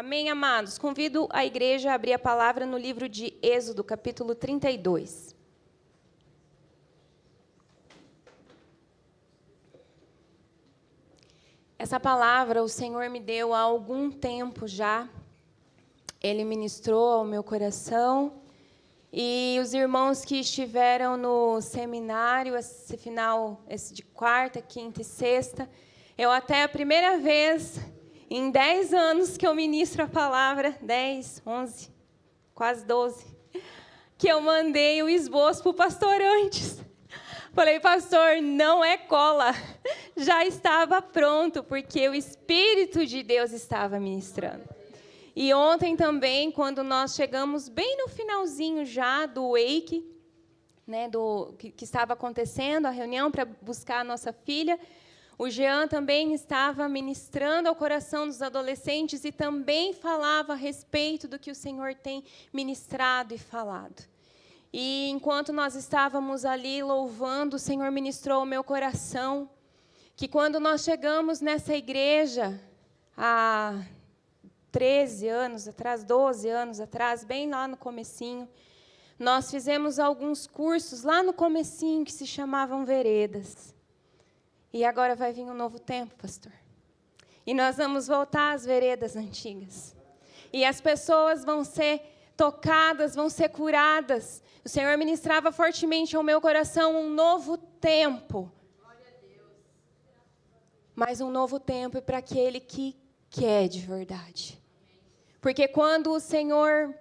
Amém, amados? Convido a igreja a abrir a palavra no livro de Êxodo, capítulo 32. Essa palavra o Senhor me deu há algum tempo já. Ele ministrou ao meu coração. E os irmãos que estiveram no seminário, esse de quarta, quinta e sexta, eu até a primeira vez em 10 anos que eu ministro a palavra, 10, 11, quase 12, que eu mandei o esboço para o pastor antes. Falei, pastor, não é cola, já estava pronto, porque o Espírito de Deus estava ministrando. E ontem também, quando nós chegamos bem no finalzinho já do wake, né, que estava acontecendo, a reunião para buscar a nossa filha, o Jean também estava ministrando ao coração dos adolescentes e também falava a respeito do que o Senhor tem ministrado e falado. E enquanto nós estávamos ali louvando, o Senhor ministrou ao meu coração que quando nós chegamos nessa igreja, há 13 anos atrás, 12 anos atrás, bem lá no comecinho, nós fizemos alguns cursos lá no comecinho que se chamavam Veredas. E agora vai vir um novo tempo, pastor. E nós vamos voltar às veredas antigas. E as pessoas vão ser tocadas, vão ser curadas. O Senhor ministrava fortemente ao meu coração um novo tempo. Glória a Deus. Mas um novo tempo é para aquele que quer de verdade. Porque quando o Senhor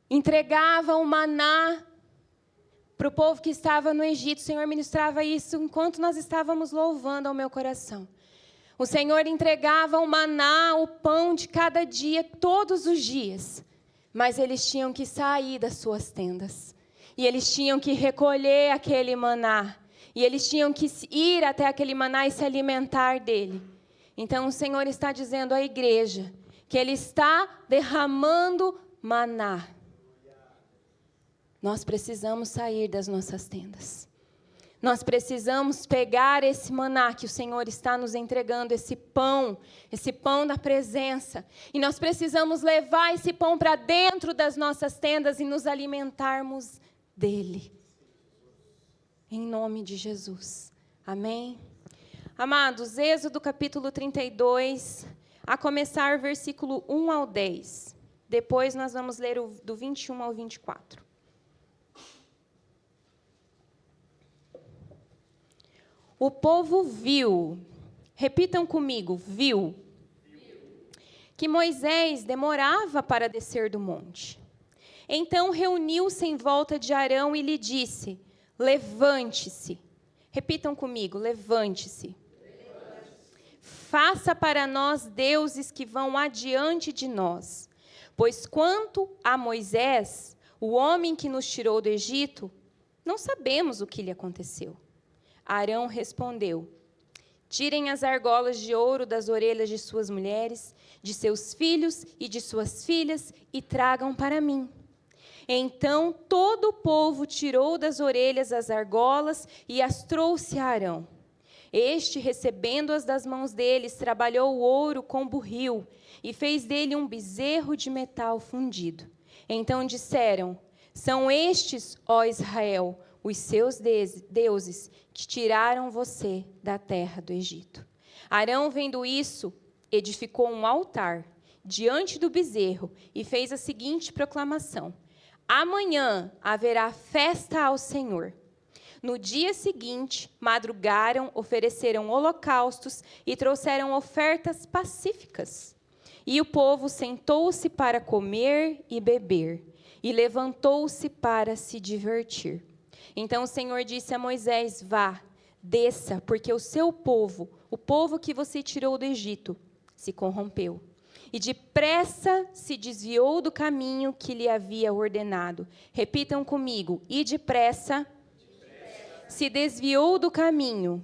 entregava o maná para o povo que estava no Egito, o Senhor ministrava isso enquanto nós estávamos louvando ao meu coração. O Senhor entregava o maná, o pão de cada dia, todos os dias. Mas eles tinham que sair das suas tendas. E eles tinham que recolher aquele maná. E eles tinham que ir até aquele maná e se alimentar dele. Então o Senhor está dizendo à igreja que Ele está derramando maná. Nós precisamos sair das nossas tendas. Nós precisamos pegar esse maná que o Senhor está nos entregando, esse pão da presença. E nós precisamos levar esse pão para dentro das nossas tendas e nos alimentarmos dele. Em nome de Jesus. Amém? Amados, Êxodo capítulo 32, a começar versículo 1 ao 10. Depois nós vamos ler do 21 ao 24. O povo viu, repitam comigo, viu, que Moisés demorava para descer do monte. Então reuniu-se em volta de Arão e lhe disse, levante-se. Repitam comigo, levante-se. Faça para nós deuses que vão adiante de nós. Pois quanto a Moisés, o homem que nos tirou do Egito, não sabemos o que lhe aconteceu. Arão respondeu, tirem as argolas de ouro das orelhas de suas mulheres, de seus filhos e de suas filhas, e tragam para mim. Então todo o povo tirou das orelhas as argolas e as trouxe a Arão. Este, recebendo-as das mãos deles, trabalhou o ouro com burril e fez dele um bezerro de metal fundido. Então disseram, são estes, ó Israel, os seus deuses que tiraram você da terra do Egito. Arão, vendo isso, edificou um altar diante do bezerro e fez a seguinte proclamação, amanhã haverá festa ao Senhor. No dia seguinte, madrugaram, ofereceram holocaustos e trouxeram ofertas pacíficas. E o povo sentou-se para comer e beber, e levantou-se para se divertir. Então o Senhor disse a Moisés, vá, desça, porque o seu povo, o povo que você tirou do Egito, se corrompeu. E depressa se desviou do caminho que lhe havia ordenado. Repitam comigo, e depressa se desviou do caminho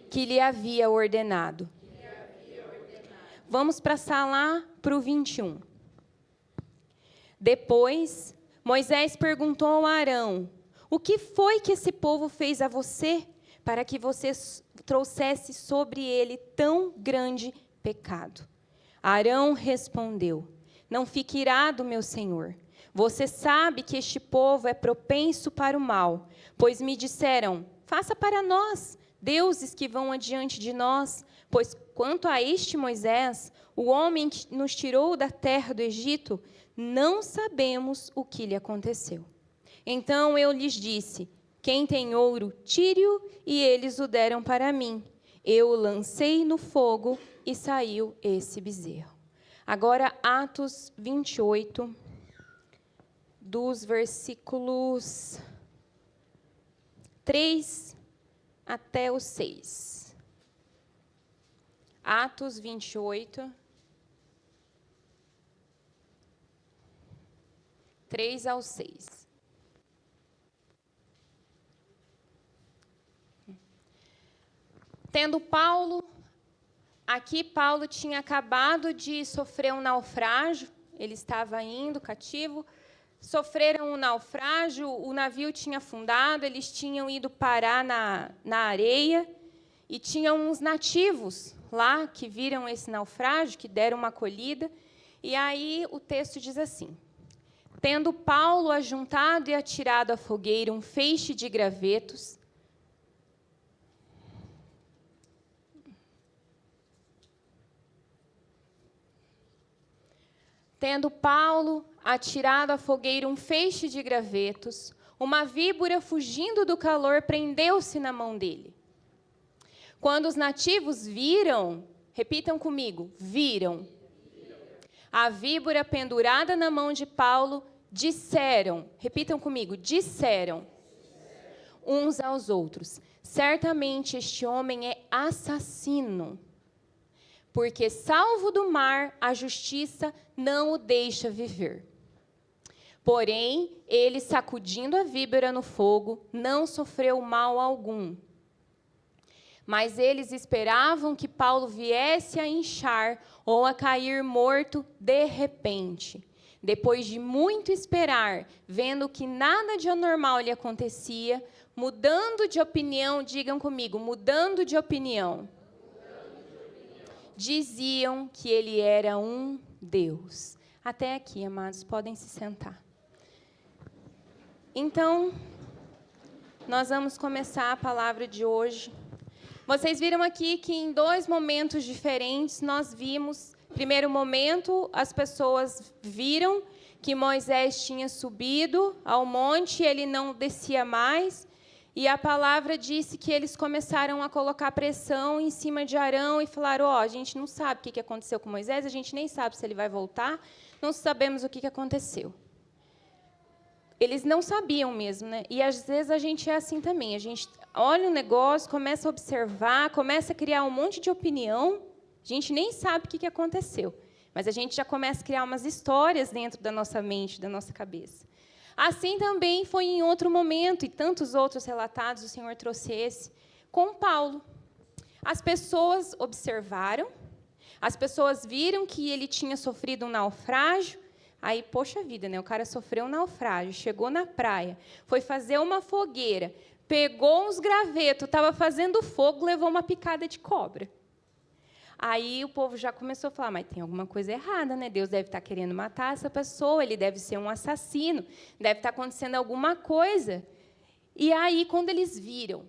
que lhe havia ordenado. Vamos passar lá para o 21. Depois, Moisés perguntou a Arão, o que foi que esse povo fez a você para que você trouxesse sobre ele tão grande pecado? Arão respondeu: não fique irado, meu senhor. Você sabe que este povo é propenso para o mal, pois me disseram: faça para nós deuses que vão adiante de nós, pois quanto a este Moisés, o homem que nos tirou da terra do Egito, não sabemos o que lhe aconteceu. Então eu lhes disse: quem tem ouro, tire-o, e eles o deram para mim. Eu o lancei no fogo e saiu esse bezerro. Agora, Atos 28, dos versículos 3 até o 6. Atos 28, 3 ao 6. Tendo Paulo, aqui Paulo tinha acabado de sofrer um naufrágio, ele estava indo cativo, sofreram um naufrágio, o navio tinha afundado, eles tinham ido parar na areia, e tinham uns nativos lá que viram esse naufrágio, que deram uma acolhida, e aí o texto diz assim: tendo Paulo ajuntado e atirado à fogueira um feixe de gravetos, uma víbora, fugindo do calor, prendeu-se na mão dele. Quando os nativos viram, repitam comigo, viram a víbora pendurada na mão de Paulo, disseram, repitam comigo, disseram uns aos outros: certamente este homem é assassino, porque, salvo do mar, a justiça não o deixa viver. Porém, ele, sacudindo a víbora no fogo, não sofreu mal algum. Mas eles esperavam que Paulo viesse a inchar ou a cair morto de repente. Depois de muito esperar, vendo que nada de anormal lhe acontecia, mudando de opinião, digam comigo, mudando de opinião, diziam que ele era um Deus. Até aqui, amados, podem se sentar. Então, nós vamos começar a palavra de hoje. Vocês viram aqui que em 2 momentos diferentes nós vimos, primeiro momento, as pessoas viram que Moisés tinha subido ao monte, ele não descia mais, e a palavra disse que eles começaram a colocar pressão em cima de Arão e falaram: a gente não sabe o que aconteceu com Moisés, a gente nem sabe se ele vai voltar, não sabemos o que aconteceu. Eles não sabiam mesmo, né? E às vezes a gente é assim também. A gente olha um negócio, começa a observar, começa a criar um monte de opinião, a gente nem sabe o que aconteceu, mas a gente já começa a criar umas histórias dentro da nossa mente, da nossa cabeça. Assim também foi em outro momento, e tantos outros relatados, o Senhor trouxe esse, com Paulo. As pessoas observaram, as pessoas viram que ele tinha sofrido um naufrágio. Aí, poxa vida, né? O cara sofreu um naufrágio, chegou na praia, foi fazer uma fogueira, pegou uns gravetos, estava fazendo fogo, levou uma picada de cobra. Aí o povo já começou a falar: mas tem alguma coisa errada, né? Deus deve estar querendo matar essa pessoa, ele deve ser um assassino, deve estar acontecendo alguma coisa. E aí, quando eles viram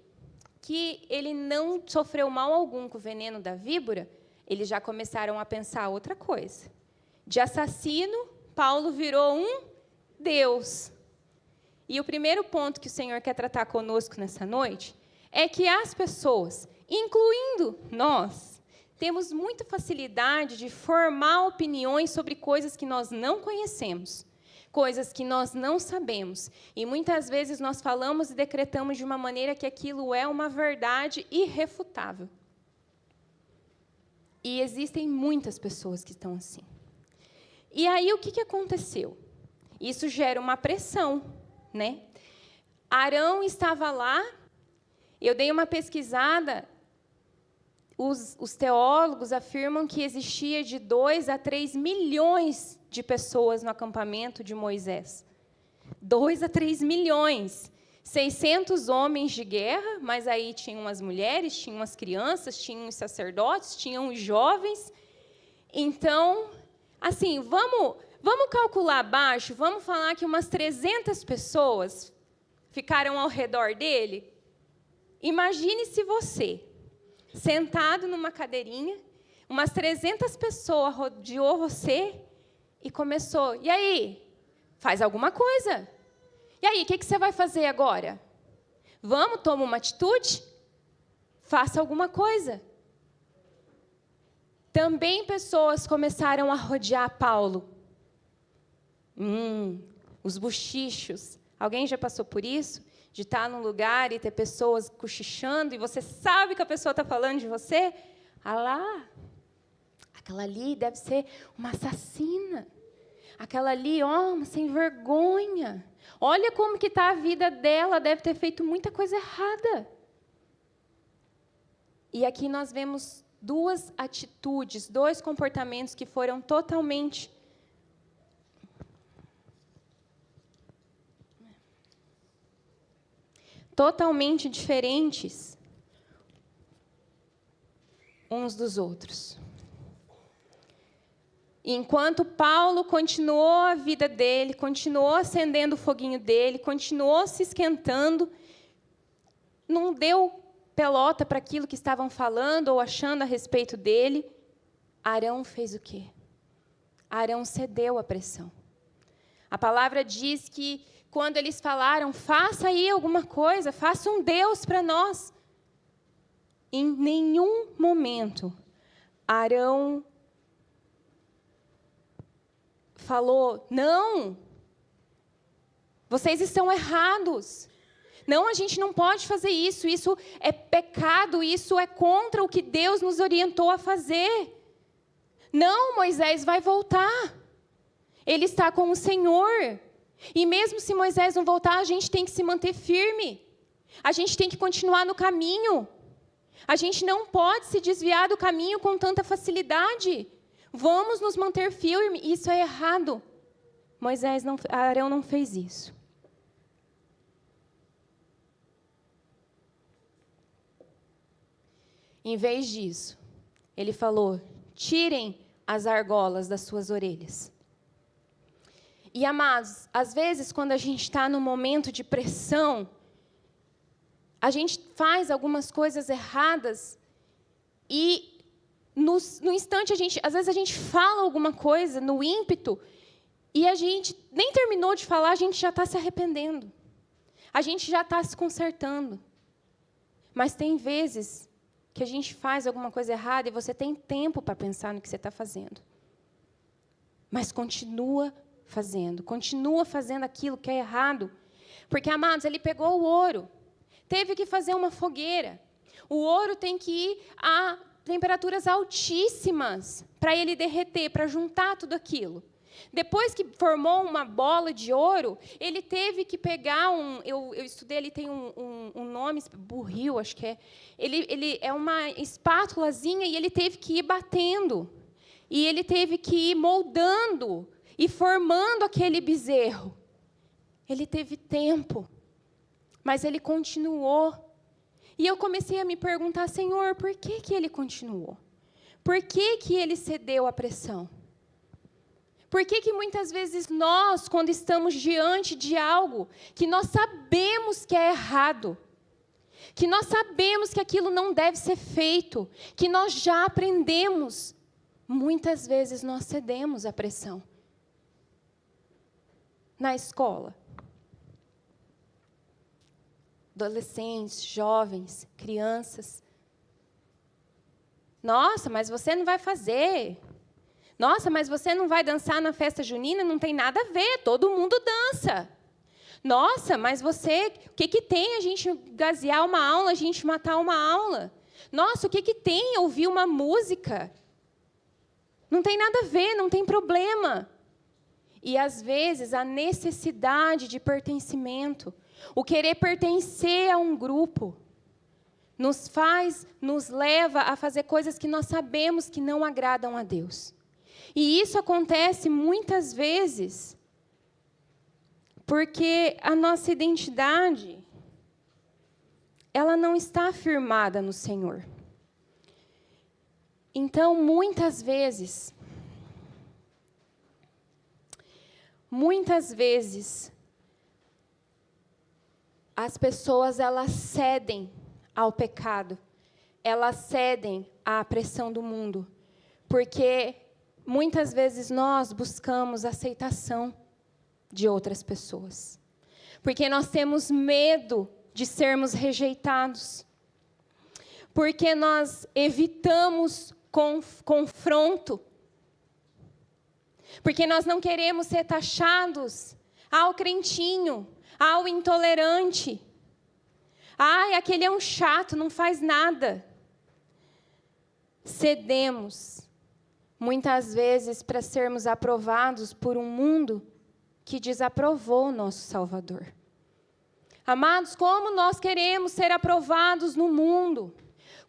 que ele não sofreu mal algum com o veneno da víbora, eles já começaram a pensar outra coisa. De assassino, Paulo virou um Deus. E o primeiro ponto que o Senhor quer tratar conosco nessa noite é que as pessoas, incluindo nós, temos muita facilidade de formar opiniões sobre coisas que nós não conhecemos, coisas que nós não sabemos. E muitas vezes nós falamos e decretamos de uma maneira que aquilo é uma verdade irrefutável. E existem muitas pessoas que estão assim. E aí, o que aconteceu? Isso gera uma pressão, né? Arão estava lá, eu dei uma pesquisada, os teólogos afirmam que existia de 2 a 3 milhões de pessoas no acampamento de Moisés. 2 a 3 milhões. 600 homens de guerra, mas aí tinham as mulheres, tinham as crianças, tinham os sacerdotes, tinham os jovens. Então, assim, vamos calcular abaixo, vamos falar que umas 300 pessoas ficaram ao redor dele. Imagine se você, sentado numa cadeirinha, umas 300 pessoas rodeou você e começou, e aí, faz alguma coisa. E aí, o que você vai fazer agora? Vamos, toma uma atitude? Faça alguma coisa. Também pessoas começaram a rodear Paulo. Os bochichos. Alguém já passou por isso? De estar num lugar e ter pessoas cochichando e você sabe que a pessoa está falando de você? Ah lá, aquela ali deve ser uma assassina. Aquela ali, uma sem vergonha. Olha como que está a vida dela, deve ter feito muita coisa errada. E aqui nós vemos duas atitudes, dois comportamentos que foram totalmente diferentes uns dos outros. Enquanto Paulo continuou a vida dele, continuou acendendo o foguinho dele, continuou se esquentando, não deu pelota para aquilo que estavam falando ou achando a respeito dele, Arão fez o quê? Arão cedeu à pressão. A palavra diz que quando eles falaram, faça aí alguma coisa, faça um Deus para nós. Em nenhum momento, Arão falou, não, vocês estão errados. Não, a gente não pode fazer isso. Isso é pecado, isso é contra o que Deus nos orientou a fazer. Não, Moisés vai voltar. Ele está com o Senhor. E mesmo se Moisés não voltar, a gente tem que se manter firme. A gente tem que continuar no caminho. A gente não pode se desviar do caminho com tanta facilidade. Vamos nos manter firmes. Isso é errado. Arão não fez isso. Em vez disso, ele falou, tirem as argolas das suas orelhas. E, amados, às vezes, quando a gente está num momento de pressão, a gente faz algumas coisas erradas e, no instante, às vezes a gente fala alguma coisa no ímpeto e a gente nem terminou de falar, a gente já está se arrependendo. A gente já está se consertando. Mas tem vezes que a gente faz alguma coisa errada e você tem tempo para pensar no que você está fazendo. Mas continua fazendo aquilo que é errado. Porque, amados, ele pegou o ouro, teve que fazer uma fogueira. O ouro tem que ir a temperaturas altíssimas para ele derreter, para juntar tudo aquilo. Depois que formou uma bola de ouro, ele teve que pegar eu estudei, ele tem um nome, burril, acho que é. Ele é uma espátulazinha e ele teve que ir batendo. E ele teve que ir moldando e formando aquele bezerro. Ele teve tempo, mas ele continuou. E eu comecei a me perguntar, Senhor, por que ele continuou? Por que ele cedeu à pressão? Por que muitas vezes nós, quando estamos diante de algo que nós sabemos que é errado, que nós sabemos que aquilo não deve ser feito, que nós já aprendemos, muitas vezes nós cedemos à pressão? Na escola, adolescentes, jovens, crianças. Nossa, mas você não vai fazer. Nossa, mas você não vai dançar na festa junina? Não tem nada a ver, todo mundo dança. Nossa, mas você, o que tem a gente gazear uma aula, a gente matar uma aula? Nossa, o que tem ouvir uma música? Não tem nada a ver, não tem problema. E, às vezes, a necessidade de pertencimento, o querer pertencer a um grupo, nos leva a fazer coisas que nós sabemos que não agradam a Deus. E isso acontece muitas vezes porque a nossa identidade ela não está firmada no Senhor. Então, muitas vezes, as pessoas, elas cedem ao pecado, elas cedem à pressão do mundo, porque muitas vezes nós buscamos aceitação de outras pessoas, porque nós temos medo de sermos rejeitados, porque nós evitamos confronto, porque nós não queremos ser taxados ao crentinho, ao intolerante. Ai, aquele é um chato, não faz nada. Cedemos, muitas vezes, para sermos aprovados por um mundo que desaprovou o nosso Salvador. Amados, como nós queremos ser aprovados no mundo?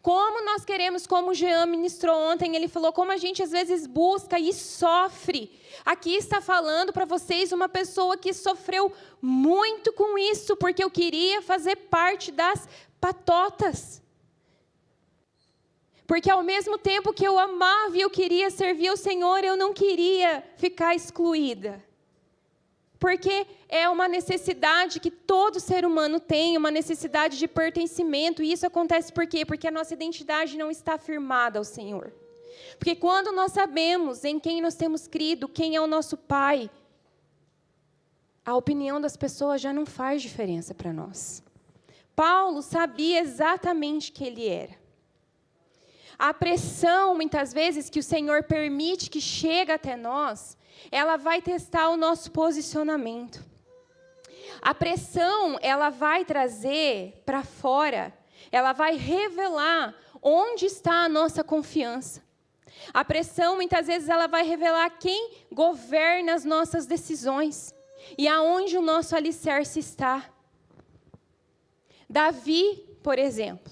Como nós queremos, como o Jean ministrou ontem, ele falou, como a gente às vezes busca e sofre. Aqui está falando para vocês uma pessoa que sofreu muito com isso, porque eu queria fazer parte das patotas. Porque ao mesmo tempo que eu amava e eu queria servir ao Senhor, eu não queria ficar excluída. Porque é uma necessidade que todo ser humano tem, uma necessidade de pertencimento. E isso acontece por quê? Porque a nossa identidade não está firmada ao Senhor. Porque quando nós sabemos em quem nós temos crido, quem é o nosso Pai, a opinião das pessoas já não faz diferença para nós. Paulo sabia exatamente quem ele era. A pressão, muitas vezes, que o Senhor permite que chegue até nós, ela vai testar o nosso posicionamento. A pressão, ela vai trazer para fora, ela vai revelar onde está a nossa confiança. A pressão, muitas vezes, ela vai revelar quem governa as nossas decisões e aonde o nosso alicerce está. Davi, por exemplo,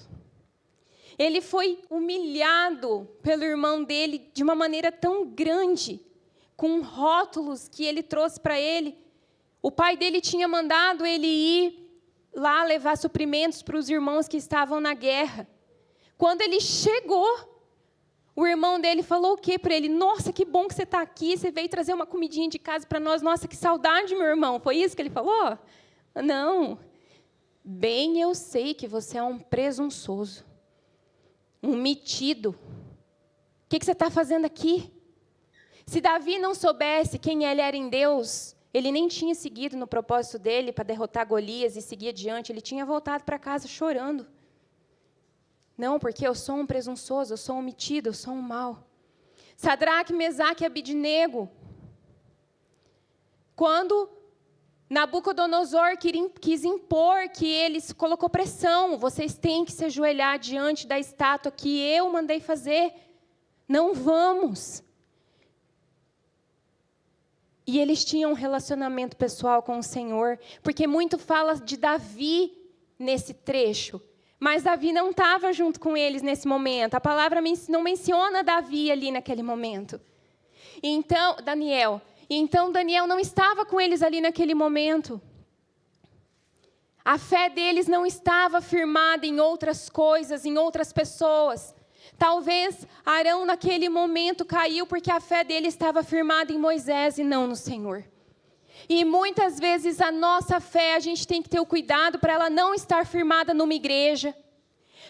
ele foi humilhado pelo irmão dele de uma maneira tão grande, com rótulos que ele trouxe para ele. O pai dele tinha mandado ele ir lá levar suprimentos para os irmãos que estavam na guerra. Quando ele chegou, o irmão dele falou o quê para ele? Nossa, que bom que você está aqui, você veio trazer uma comidinha de casa para nós. Nossa, que saudade, meu irmão. Foi isso que ele falou? Não. Bem eu sei que você é um presunçoso, um metido. O que você está fazendo aqui? Se Davi não soubesse quem ele era em Deus, ele nem tinha seguido no propósito dele para derrotar Golias e seguir adiante. Ele tinha voltado para casa chorando. Não, porque eu sou um presunçoso, eu sou um metido, eu sou um mau. Sadraque, Mesaque e Abidnego. Quando Nabucodonosor quis impor que eles colocou pressão, vocês têm que se ajoelhar diante da estátua que eu mandei fazer. Não vamos. E eles tinham um relacionamento pessoal com o Senhor, porque muito fala de Davi nesse trecho, mas Davi não estava junto com eles nesse momento. A palavra não menciona Davi ali naquele momento. Então, Daniel não estava com eles ali naquele momento. A fé deles não estava firmada em outras coisas, em outras pessoas. Talvez Arão, naquele momento, caiu porque a fé dele estava firmada em Moisés e não no Senhor. E muitas vezes a nossa fé, a gente tem que ter o cuidado para ela não estar firmada numa igreja,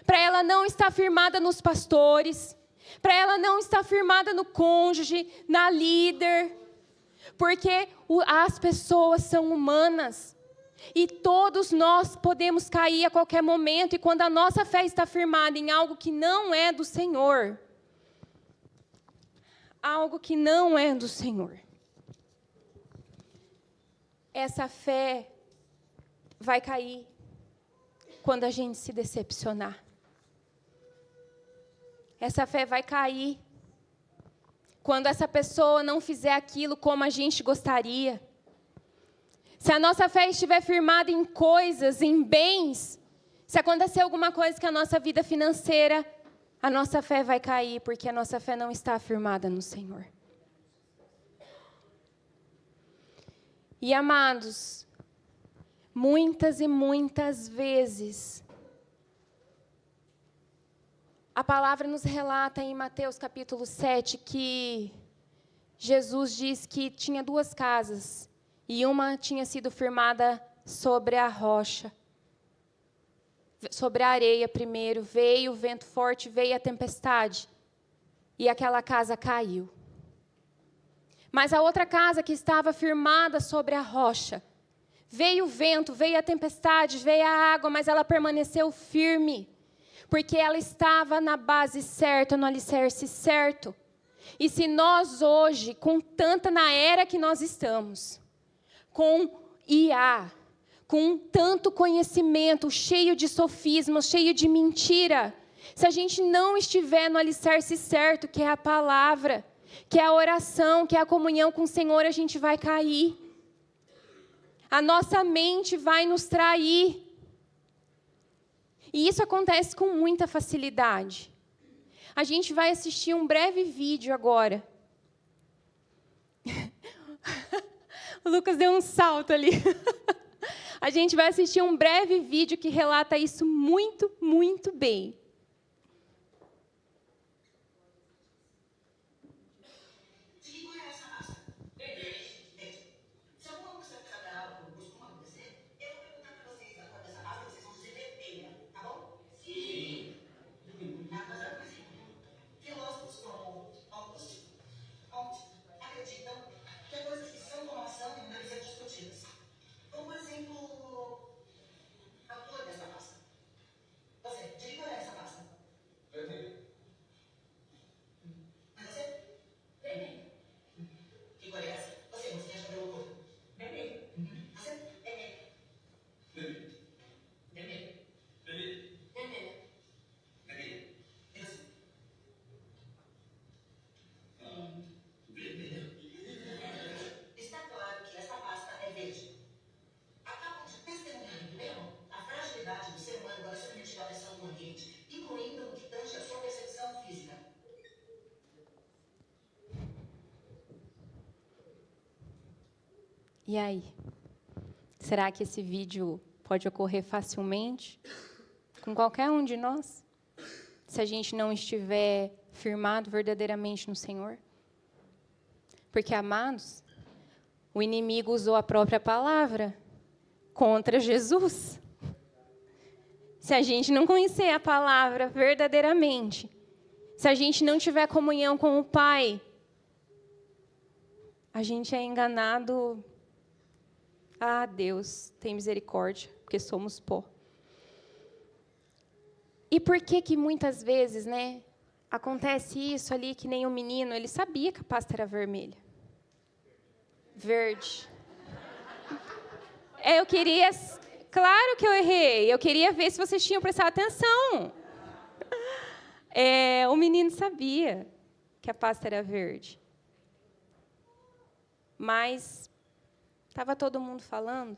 para ela não estar firmada nos pastores, para ela não estar firmada no cônjuge, na líder, porque as pessoas são humanas. E todos nós podemos cair a qualquer momento, e quando a nossa fé está firmada em algo que não é do Senhor, essa fé vai cair quando a gente se decepcionar. Essa fé vai cair quando essa pessoa não fizer aquilo como a gente gostaria. Se a nossa fé estiver firmada em coisas, em bens, se acontecer alguma coisa com a nossa vida financeira, a nossa fé vai cair, porque a nossa fé não está firmada no Senhor. E, amados, muitas e muitas vezes, A palavra nos relata em Mateus capítulo 7 que Jesus diz que tinha 2 casas e uma tinha sido firmada sobre a rocha, sobre a areia primeiro. Veio o vento forte, veio a tempestade e aquela casa caiu. Mas a outra casa que estava firmada sobre a rocha, veio o vento, veio a tempestade, veio a água, mas ela permaneceu firme, porque ela estava na base certa, no alicerce certo. E se nós hoje, na era que nós estamos, com IA, com tanto conhecimento, cheio de sofismas, cheio de mentira, se a gente não estiver no alicerce certo, que é a palavra, que é a oração, que é a comunhão com o Senhor, a gente vai cair. A nossa mente vai nos trair. E isso acontece com muita facilidade. A gente vai assistir um breve vídeo agora. O Lucas deu um salto ali. A gente vai assistir um breve vídeo que relata isso muito, muito bem. Como, por exemplo, a cor dessa pasta. Você, de que cor é essa pasta? Vermelho. Mas você? Vermelho. Que cor é essa? Você, mocinha de cabelo curto. Vermelho. Você? Vermelho. Vermelho. Vermelho. Vermelho. Vermelho. Vermelho. E você? Vermelho. Está claro que esta pasta é verde. Acabam de testemunhar em primeira mão a fragilidade do ser humano quando submetido à pressão do ambiente, incluindo no que tange a sua percepção física. E aí? Será que esse vídeo pode ocorrer facilmente com qualquer um de nós? Se a gente não estiver firmado verdadeiramente no Senhor? Porque, amados, o inimigo usou a própria palavra contra Jesus. Se a gente não conhecer a palavra verdadeiramente, se a gente não tiver comunhão com o Pai, a gente é enganado. Ah, Deus, tem misericórdia, porque somos pó. E por que muitas vezes, acontece isso ali, que nem o menino, ele sabia que a pasta era vermelha. Verde. Eu queria... Claro que eu errei. Eu queria ver se vocês tinham prestado atenção. O menino sabia que a pasta era verde. Mas estava todo mundo falando,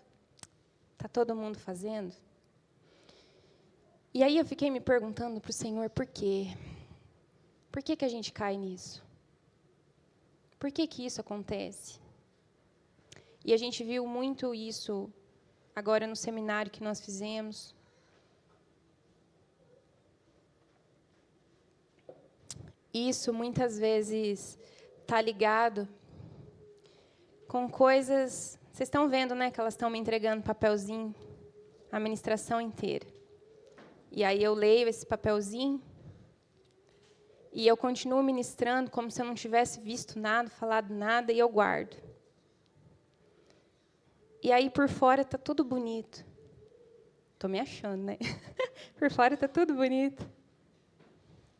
está todo mundo fazendo. E aí eu fiquei me perguntando para o Senhor, por quê? Por que a gente cai nisso? Por que isso acontece? E a gente viu muito isso agora no seminário que nós fizemos. Isso, muitas vezes, está ligado com coisas... Vocês estão vendo, que elas estão me entregando papelzinho, a ministração inteira. E aí eu leio esse papelzinho e eu continuo ministrando como se eu não tivesse visto nada, falado nada, e eu guardo. E aí, por fora, está tudo bonito. Estou me achando, né? Por fora está tudo bonito.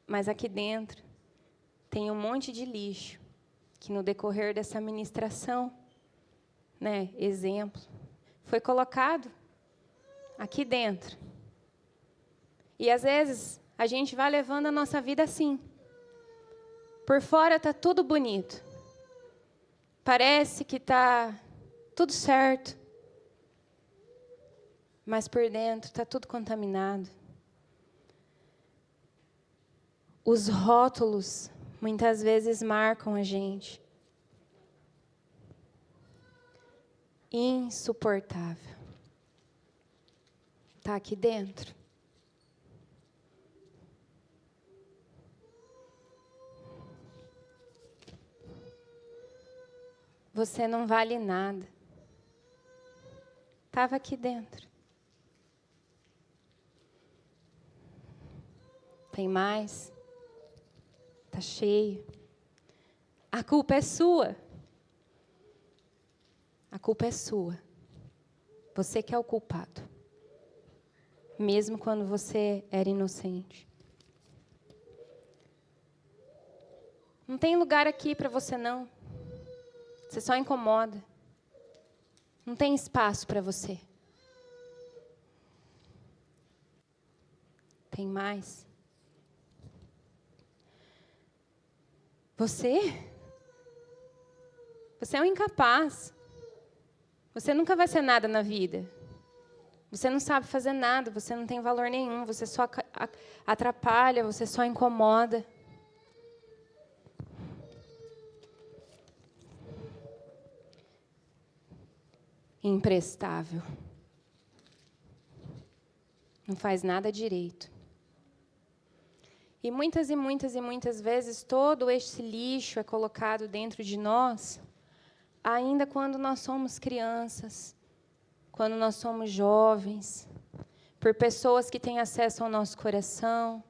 Mas aqui dentro tem um monte de lixo que, no decorrer dessa ministração, exemplo, foi colocado aqui dentro. E, às vezes, a gente vai levando a nossa vida assim. Por fora está tudo bonito. Parece que está tudo certo. Mas por dentro está tudo contaminado. Os rótulos, muitas vezes, marcam a gente. Insuportável. Está aqui dentro. você não vale nada. Estava aqui dentro. Tem mais? Está cheio. A culpa é sua. A culpa é sua. Você que é o culpado. Mesmo quando você era inocente. Não tem lugar aqui para você, não. Você só incomoda. Não tem espaço para você. Tem mais? Você é um incapaz. Você nunca vai ser nada na vida. Você não sabe fazer nada, você não tem valor nenhum, você só atrapalha, você só incomoda. Imprestável. Não faz nada direito. E muitas vezes todo esse lixo é colocado dentro de nós, ainda quando nós somos crianças, quando nós somos jovens, por pessoas que têm acesso ao nosso coração,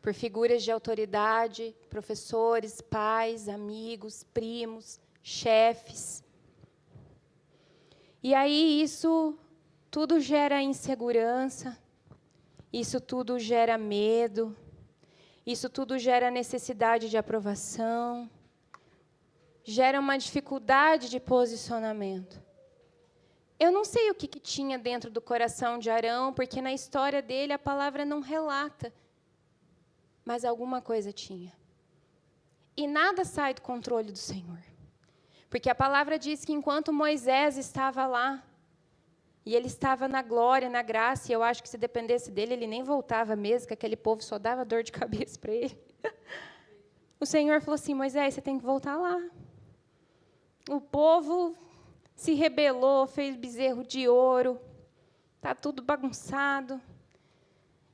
por figuras de autoridade, professores, pais, amigos, primos, chefes. E aí isso tudo gera insegurança, isso tudo gera medo, isso tudo gera necessidade de aprovação, gera uma dificuldade de posicionamento. Eu não sei o que tinha dentro do coração de Arão, porque na história dele a palavra não relata, mas alguma coisa tinha. E nada sai do controle do Senhor. Porque a palavra diz que enquanto Moisés estava lá, e ele estava na glória, na graça, e eu acho que se dependesse dele, ele nem voltava mesmo, que aquele povo só dava dor de cabeça para ele. O Senhor falou assim, Moisés, você tem que voltar lá. O povo se rebelou, fez bezerro de ouro, está tudo bagunçado.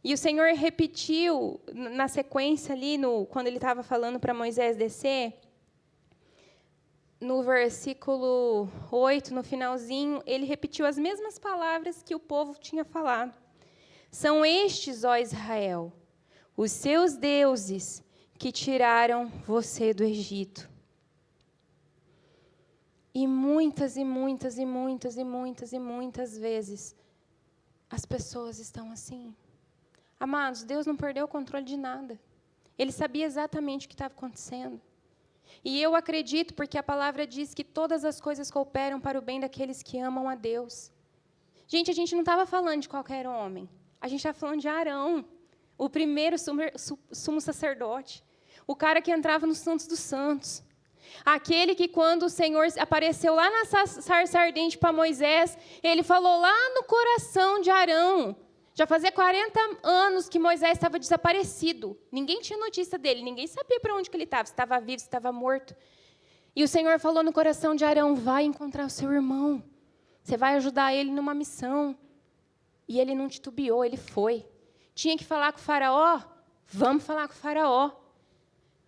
E o Senhor repetiu, na sequência ali, quando ele estava falando para Moisés descer, no versículo 8, no finalzinho, ele repetiu as mesmas palavras que o povo tinha falado. São estes, ó Israel, os seus deuses que tiraram você do Egito. E muitas vezes, as pessoas estão assim. Amados, Deus não perdeu o controle de nada. Ele sabia exatamente o que estava acontecendo. E eu acredito, porque a palavra diz que todas as coisas cooperam para o bem daqueles que amam a Deus. Gente, a gente não estava falando de qualquer homem. A gente estava falando de Arão, o primeiro sumo sacerdote. O cara que entrava nos Santos dos Santos. Aquele que, quando o Senhor apareceu lá na sarça ardente para Moisés, ele falou lá no coração de Arão. Já fazia 40 anos que Moisés estava desaparecido. Ninguém tinha notícia dele, ninguém sabia para onde que ele estava, se estava vivo, se estava morto. E o Senhor falou no coração de Arão, vai encontrar o seu irmão. Você vai ajudar ele numa missão. E ele não titubeou, ele foi. Tinha que falar com o faraó? Vamos falar com o faraó.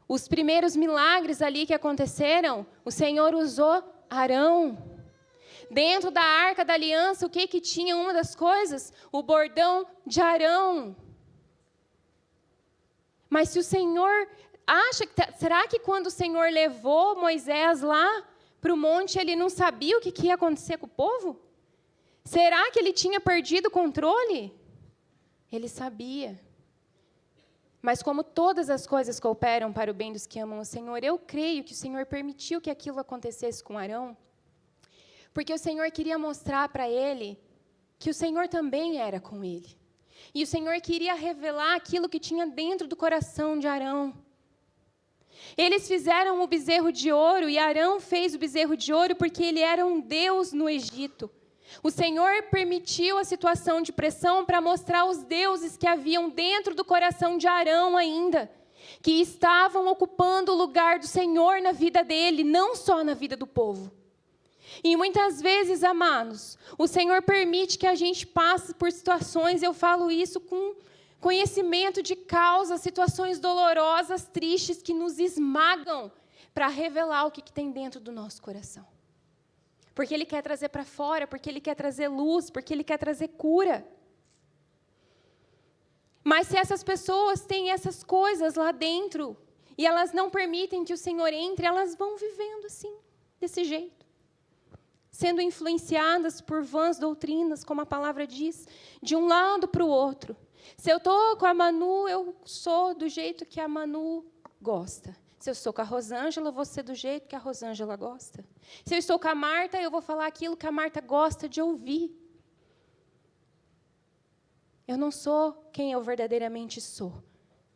Os primeiros milagres ali que aconteceram, o Senhor usou Arão. Dentro da Arca da Aliança, o que tinha uma das coisas? O bordão de Arão. Mas se o Senhor acha que... Será que quando o Senhor levou Moisés lá para o monte, ele não sabia o que ia acontecer com o povo? Será que ele tinha perdido o controle? Ele sabia. Mas como todas as coisas cooperam para o bem dos que amam o Senhor, eu creio que o Senhor permitiu que aquilo acontecesse com Arão, porque o Senhor queria mostrar para ele que o Senhor também era com ele. E o Senhor queria revelar aquilo que tinha dentro do coração de Arão. Eles fizeram o bezerro de ouro, e Arão fez o bezerro de ouro porque ele era um deus no Egito. O Senhor permitiu a situação de pressão para mostrar os deuses que haviam dentro do coração de Arão ainda, que estavam ocupando o lugar do Senhor na vida dele, não só na vida do povo. E muitas vezes, amados, o Senhor permite que a gente passe por situações, eu falo isso com conhecimento de causa, situações dolorosas, tristes, que nos esmagam, para revelar o que tem dentro do nosso coração. porque Ele quer trazer para fora, porque Ele quer trazer luz, porque Ele quer trazer cura. Mas se essas pessoas têm essas coisas lá dentro, e elas não permitem que o Senhor entre, elas vão vivendo assim, desse jeito. Sendo influenciadas por vãs doutrinas, como a palavra diz, de um lado para o outro. Se eu estou com a Manu, eu sou do jeito que a Manu gosta. Se eu estou com a Rosângela, eu vou ser do jeito que a Rosângela gosta. Se eu estou com a Marta, eu vou falar aquilo que a Marta gosta de ouvir. Eu não sou quem eu verdadeiramente sou,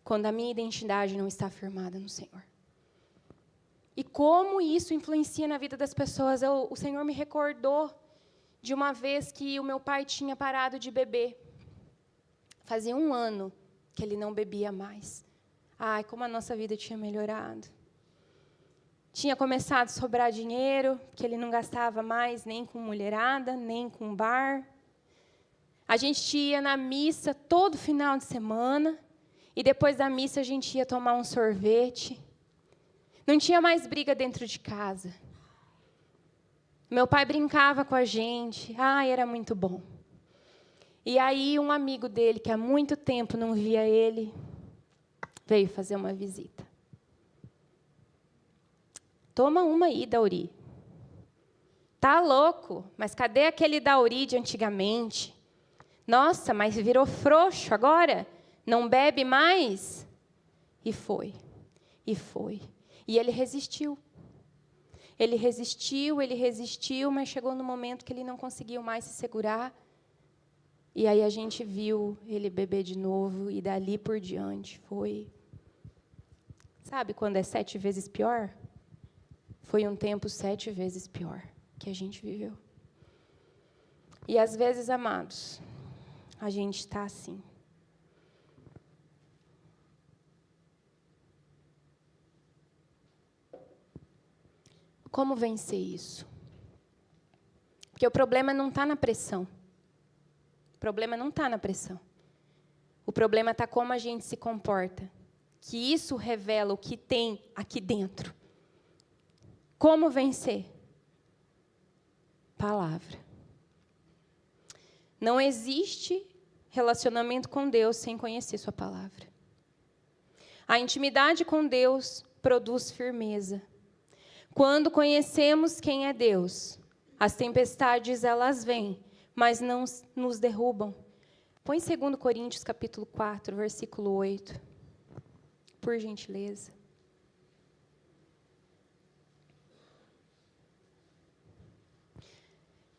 quando a minha identidade não está firmada no Senhor. E como isso influencia na vida das pessoas? O Senhor me recordou de uma vez que o meu pai tinha parado de beber. Fazia 1 ano que ele não bebia mais. Ai, como a nossa vida tinha melhorado. Tinha começado a sobrar dinheiro, que ele não gastava mais nem com mulherada, nem com bar. A gente ia na missa todo final de semana, e depois da missa a gente ia tomar um sorvete. Não tinha mais briga dentro de casa. Meu pai brincava com a gente. Ai, era muito bom. E aí um amigo dele, que há muito tempo não via ele, veio fazer uma visita. Toma uma aí, Dauri. Tá louco? Mas cadê aquele Dauri de antigamente? Nossa, mas virou frouxo agora? Não bebe mais? E foi. E foi. E ele resistiu. Ele resistiu, mas chegou no momento que ele não conseguiu mais se segurar. E aí a gente viu ele beber de novo, e dali por diante foi... Sabe quando é 7 vezes pior? Foi um tempo 7 vezes pior que a gente viveu. E às vezes, amados, a gente está assim. Como vencer isso? Porque o problema não está na pressão. O problema não está na pressão. O problema está como a gente se comporta. Que isso revela o que tem aqui dentro. Como vencer? Palavra. Não existe relacionamento com Deus sem conhecer sua palavra. A intimidade com Deus produz firmeza. Quando conhecemos quem é Deus, as tempestades elas vêm, mas não nos derrubam. Põe 2 Coríntios capítulo 4, versículo 8. Por gentileza.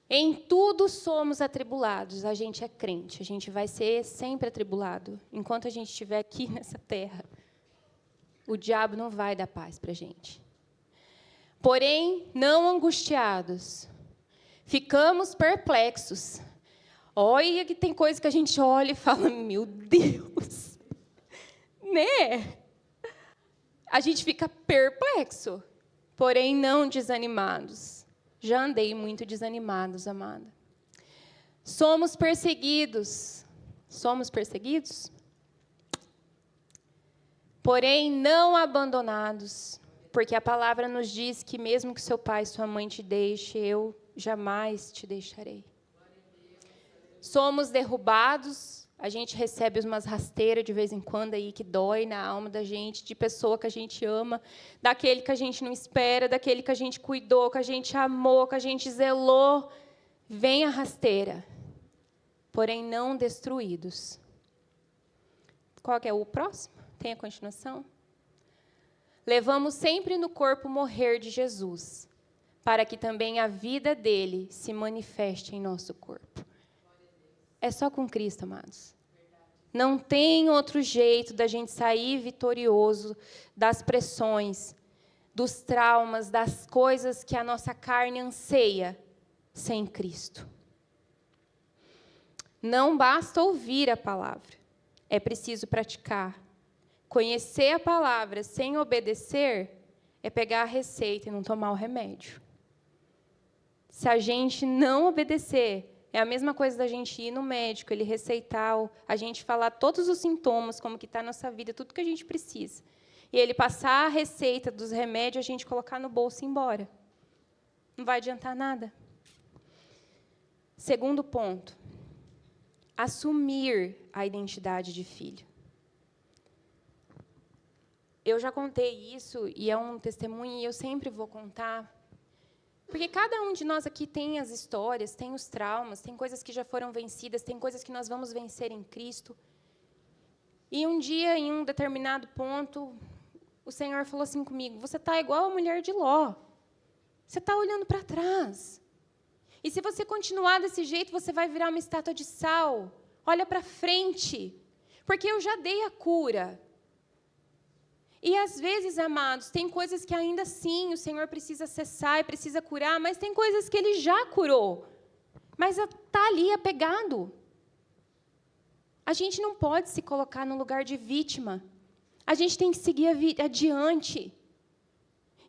Em tudo somos atribulados. A gente é crente, a gente vai ser sempre atribulado. Enquanto a gente estiver aqui nessa terra, o diabo não vai dar paz para a gente. Porém, não angustiados, ficamos perplexos. Olha que tem coisa que a gente olha e fala, meu Deus, né? A gente fica perplexo, porém não desanimados. Já andei muito desanimados, amada. Somos perseguidos. Somos perseguidos? Porém não abandonados. Porque a palavra nos diz que mesmo que seu pai e sua mãe te deixem, eu jamais te deixarei. Somos derrubados, a gente recebe umas rasteiras de vez em quando aí que dói na alma da gente, de pessoa que a gente ama, daquele que a gente não espera, daquele que a gente cuidou, que a gente amou, que a gente zelou. Vem a rasteira, porém não destruídos. Qual que é o próximo? Tem a continuação? Levamos sempre no corpo o morrer de Jesus, para que também a vida dele se manifeste em nosso corpo. É só com Cristo, amados. Não tem outro jeito da gente sair vitorioso das pressões, dos traumas, das coisas que a nossa carne anseia, sem Cristo. Não basta ouvir a palavra, é preciso praticar. Conhecer a palavra sem obedecer é pegar a receita e não tomar o remédio. Se a gente não obedecer, é a mesma coisa da gente ir no médico, ele receitar, a gente falar todos os sintomas, como que está a nossa vida, tudo que a gente precisa. E ele passar a receita dos remédios, a gente colocar no bolso e ir embora. Não vai adiantar nada. Segundo ponto, assumir a identidade de filho. Eu já contei isso, e é um testemunho, e eu sempre vou contar, porque cada um de nós aqui tem as histórias, tem os traumas, tem coisas que já foram vencidas, tem coisas que nós vamos vencer em Cristo. E um dia, em um determinado ponto, o Senhor falou assim comigo: você está igual a mulher de Ló. Você está olhando para trás. E se você continuar desse jeito, você vai virar uma estátua de sal. Olha para frente. Porque eu já dei a cura. E, às vezes, amados, tem coisas que ainda assim o Senhor precisa cessar e precisa curar, mas tem coisas que Ele já curou. Mas está ali apegado. A gente não pode se colocar no lugar de vítima. A gente tem que seguir adiante.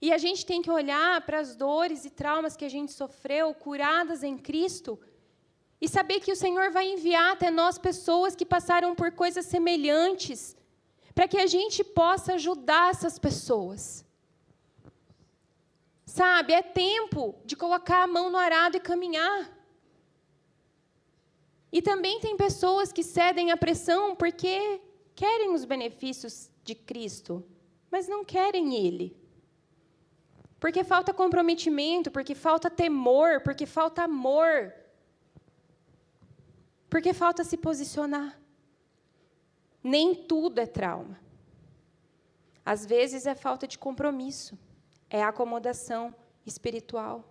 E a gente tem que olhar para as dores e traumas que a gente sofreu, curadas em Cristo, e saber que o Senhor vai enviar até nós pessoas que passaram por coisas semelhantes, para que a gente possa ajudar essas pessoas. Sabe, é tempo de colocar a mão no arado e caminhar. E também tem pessoas que cedem à pressão porque querem os benefícios de Cristo, mas não querem Ele. Porque falta comprometimento, porque falta temor, porque falta amor. Porque falta se posicionar. Nem tudo é trauma. Às vezes é falta de compromisso, é acomodação espiritual.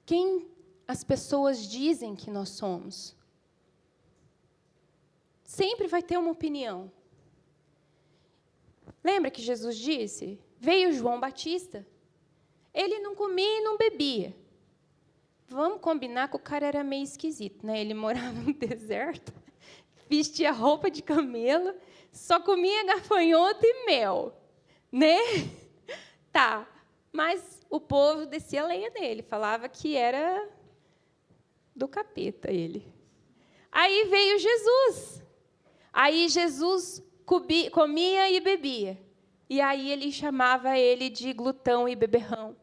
Quem as pessoas dizem que nós somos? Sempre vai ter uma opinião. Lembra que Jesus disse? Veio João Batista. Ele não comia e não bebia. Vamos combinar que o cara era meio esquisito, né? Ele morava no deserto, vestia roupa de camelo, só comia gafanhoto e mel, né? Tá, mas o povo descia a lenha nele, falava que era do capeta ele. Aí veio Jesus. Aí Jesus comia e bebia. E aí ele chamava ele de glutão e beberrão.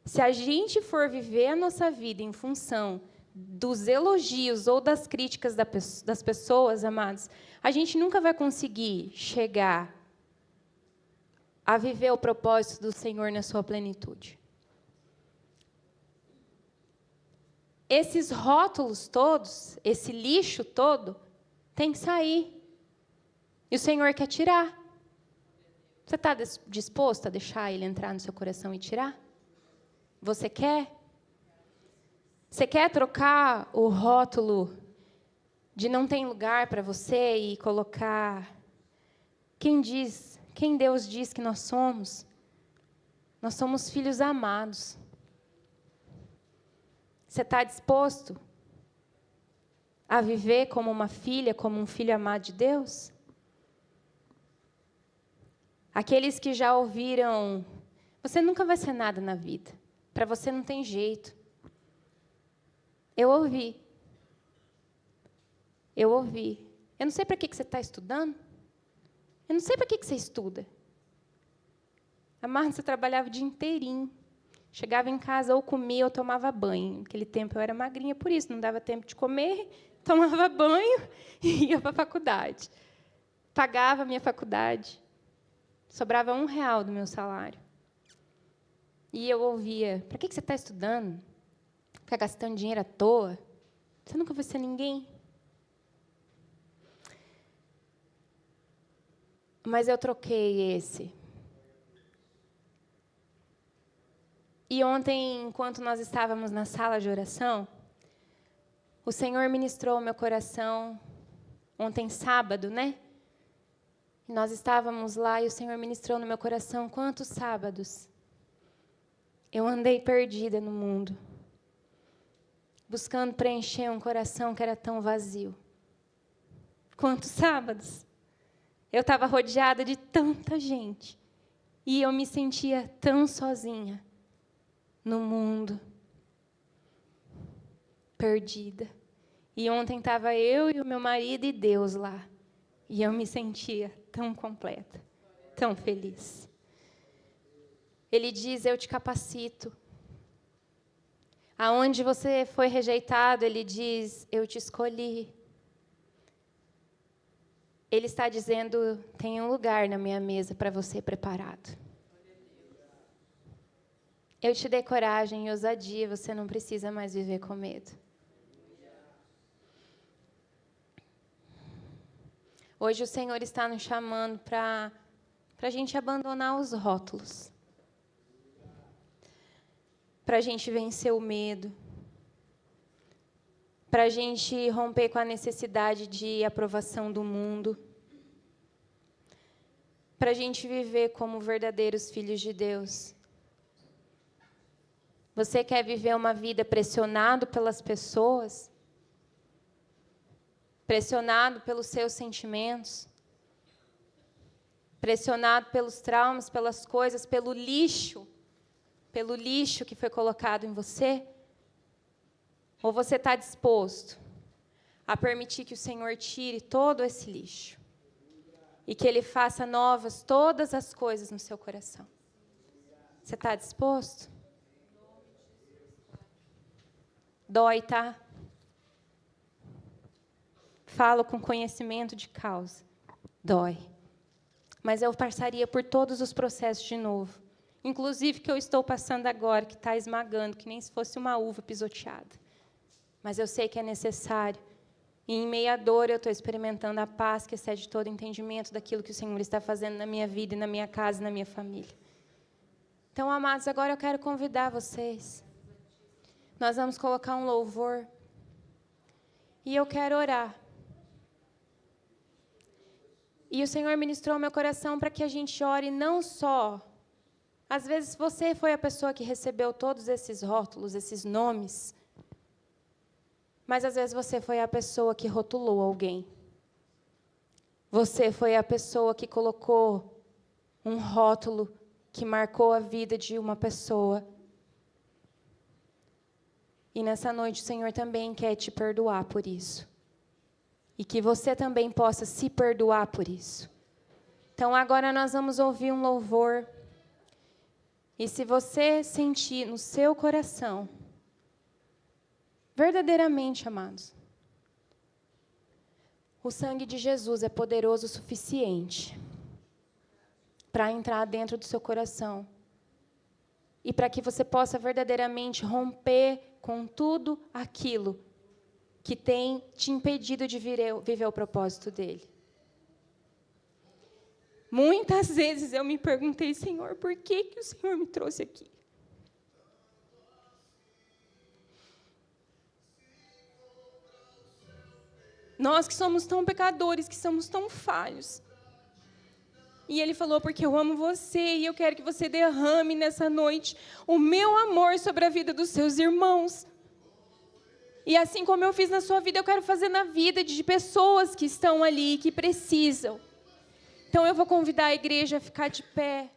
Se a gente for viver a nossa vida em função dos elogios ou das críticas das pessoas, amados, a gente nunca vai conseguir chegar a viver o propósito do Senhor na sua plenitude. Esses rótulos todos, esse lixo todo, tem que sair. E o Senhor quer tirar. Você está disposto a deixar Ele entrar no seu coração e tirar? Você quer? Você quer trocar o rótulo de não tem lugar para você e colocar quem Deus diz que nós somos? Nós somos filhos amados. Você está disposto a viver como uma filha, como um filho amado de Deus? Aqueles que já ouviram, você nunca vai ser nada na vida. Para você não tem jeito. Eu ouvi. Eu não sei para que você está estudando. Eu não sei para que você estuda. Amado, você trabalhava o dia inteirinho. Chegava em casa, ou comia, ou tomava banho. Naquele tempo eu era magrinha, por isso não dava tempo de comer. Tomava banho e ia para a faculdade. Pagava a minha faculdade. Sobrava R$1 do meu salário. E eu ouvia: para que você está estudando? Ficar gastando dinheiro à toa? Você nunca vai ser ninguém. Mas eu troquei esse. E ontem, enquanto nós estávamos na sala de oração, o Senhor ministrou ao meu coração. Ontem, sábado, né? E nós estávamos lá e o Senhor ministrou no meu coração. Quantos sábados eu andei perdida no mundo, buscando preencher um coração que era tão vazio. Quantos sábados eu estava rodeada de tanta gente e eu me sentia tão sozinha no mundo, perdida. E ontem estava eu e o meu marido e Deus lá, e eu me sentia tão completa, tão feliz. Ele diz: eu te capacito. Aonde você foi rejeitado, Ele diz: eu te escolhi. Ele está dizendo: tem um lugar na minha mesa para você preparado. Eu te dei coragem e ousadia, você não precisa mais viver com medo. Hoje o Senhor está nos chamando para a gente abandonar os rótulos. Para a gente vencer o medo. Para a gente romper com a necessidade de aprovação do mundo. Para a gente viver como verdadeiros filhos de Deus. Você quer viver uma vida pressionado pelas pessoas? Pressionado pelos seus sentimentos? Pressionado pelos traumas, pelas coisas, pelo lixo que foi colocado em você? Ou você está disposto a permitir que o Senhor tire todo esse lixo e que Ele faça novas todas as coisas no seu coração? Você está disposto? Dói, tá? Falo com conhecimento de causa. Dói. Mas eu passaria por todos os processos de novo. Inclusive que eu estou passando agora, que está esmagando, que nem se fosse uma uva pisoteada. Mas eu sei que é necessário. E em meia dor eu estou experimentando a paz que excede todo entendimento daquilo que o Senhor está fazendo na minha vida, e na minha casa, e na minha família. Então, amados, agora eu quero convidar vocês. Nós vamos colocar um louvor. E eu quero orar. E o Senhor ministrou ao meu coração para que a gente ore não só. Às vezes você foi a pessoa que recebeu todos esses rótulos, esses nomes. Mas às vezes você foi a pessoa que rotulou alguém. Você foi a pessoa que colocou um rótulo que marcou a vida de uma pessoa. E nessa noite o Senhor também quer te perdoar por isso. E que você também possa se perdoar por isso. Então agora nós vamos ouvir um louvor. E se você sentir no seu coração, verdadeiramente, amados, o sangue de Jesus é poderoso o suficiente para entrar dentro do seu coração. E para que você possa verdadeiramente romper com tudo aquilo que tem te impedido de viver o propósito dele. Muitas vezes eu me perguntei: Senhor, por que o Senhor me trouxe aqui? Nós que somos tão pecadores, que somos tão falhos. E Ele falou: porque eu amo você e eu quero que você derrame nessa noite o meu amor sobre a vida dos seus irmãos. E assim como eu fiz na sua vida, eu quero fazer na vida de pessoas que estão ali, que precisam. Então eu vou convidar a igreja a ficar de pé.